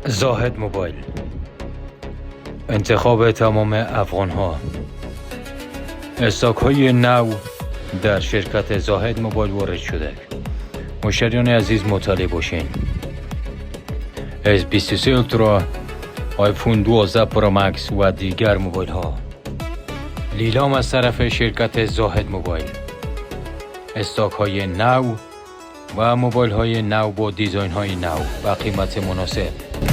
زاهد موبایل، انتخاب تمام افغان ها. استاک های نو در شرکت زاهد موبایل وارد شده. مشتریان عزیز مطلع باشین. S23 اولترا، آیفون 12 پرو مکس و دیگر موبایل ها لیلام از طرف شرکت زاهد موبایل. استاک های نو و موبایل های نو با دیزاین های نو و قیمت مناسب.